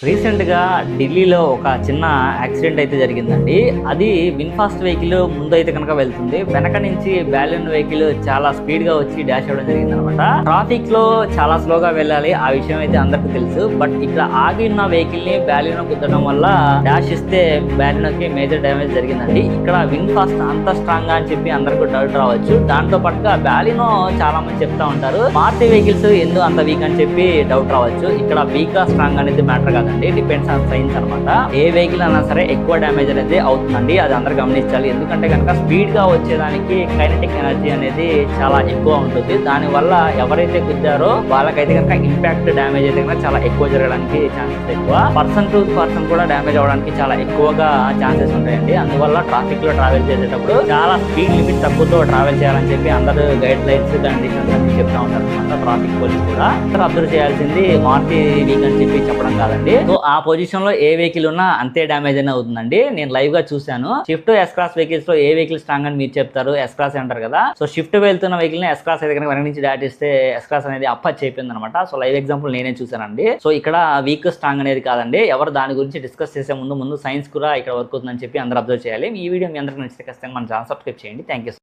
రీసెంట్‌గా ఢిల్లీలో ఒక చిన్న యాక్సిడెంట్ అయితే జరిగిందండి. అది విన్‌ఫాస్ట్ వెహికల్ ముందైతే కనుక వెళ్తుంది. వెనక నుంచి బాలెనో వెహికల్ చాలా స్పీడ్‌గా వచ్చి డాష్ అవ్వడం జరిగిందనమాట. ట్రాఫిక్‌లో చాలా స్లోగా వెళ్ళాలి. ఆ విషయం అయితే అందరికీ తెలుసు. బట్ ఇక్కడ ఆగి ఉన్న వెహికల్‌ని బాలెనో గుద్దడం వల్ల డాష్ ఇస్తే బాలెనోకి మేజర్ డ్యామేజ్ జరిగిందండి. ఇక్కడ విన్‌ఫాస్ట్ అంత స్ట్రాంగ్ అని చెప్పి అందరికీ డౌట్ రావచ్చు. దాంతో పాటుగా బాలెనో చాలా మంది చెప్తా ఉంటారు. మారుతి వెహికల్స్ ఎందుకు అంత వీక్ అని చెప్పి డౌట్ రావచ్చు. ఇక్కడ వీక్ స్ట్రాంగ్ అనేది మ్యాటర్ కాదు. డిపెండ్స్ ఆన్ సైన్స్ అనమాట. ఏ వెహికల్ అయినా సరే ఎక్కువ డ్యామేజ్ అనేది అవుతుందండి. అది అందరూ గమనించాలి. ఎందుకంటే కనుక స్పీడ్ గా వచ్చేదానికి కైనెటిక్ ఎనర్జీ అనేది చాలా ఎక్కువ ఉంటుంది. దాని వల్ల ఎవరైతే గుద్దారో వాళ్ళకైతే కనుక ఇంపాక్ట్ డ్యామేజ్ అయితే కనుక చాలా ఎక్కువ జరగడానికి ఛాన్సెస్ ఎక్కువ. పర్సన్ టు పర్సన్ కూడా డ్యామేజ్ అవడానికి చాలా ఎక్కువగా ఛాన్సెస్ ఉంటాయండి. అందువల్ల ట్రాఫిక్ లో ట్రావెల్ చేసేటప్పుడు చాలా స్పీడ్ లిమిట్ తక్కువతో ట్రావెల్ చేయాలని చెప్పి అందరూ గైడ్ లైన్స్ కండిషన్స్ అన్ని చెప్తా ఉంటారు అనమాట. ట్రాఫిక్ పోలీస్ కూడా అబ్జర్వ్ చేయాల్సింది మారుతి వీక్ అని చెప్పి చెప్పడం కాదండి. సో ఆ పొజిషన్ లో ఏ వెహికల్ ఉన్నా అంతే డ్యామేజ్ అనేది అవుతుందండి. నేను లైవ్ గా చూశాను. షిఫ్ట్ ఎస్ క్లాస్ వెహికల్స్ లో ఏ వెహికల్ స్ట్రాంగ్ అని మీరు చెప్తారు, ఎస్ క్లాస్ అంటారు కదా. సో షిఫ్ట్ వెళ్తున్న వెహికల్ ని ఎస్ క్లాస్ అయితే కనుక వెనక నుంచి దాటిస్తే ఎస్ క్లాస్ అనేది అప్పచ్ అయిపోయింది అనమాట. సో లైవ్ ఎగ్జాంపుల్ నేనే చూశానండి. సో ఇక్కడ వీక్ స్ట్రాంగ్ అనేది కాదండి. ఎవరు దాని గురించి డిస్కస్ చేసే ముందు సైన్స్ కూడా ఇక్కడ వర్క్ అవుతుందని చెప్పి అందరూ అబ్జర్వ్ చేయాలి. ఈ వీడియో మీ అందరికీ నచ్చితే ఖచ్చితంగా మన ఛానల్ సబ్స్క్రైబ్ చేయండి. Thank you.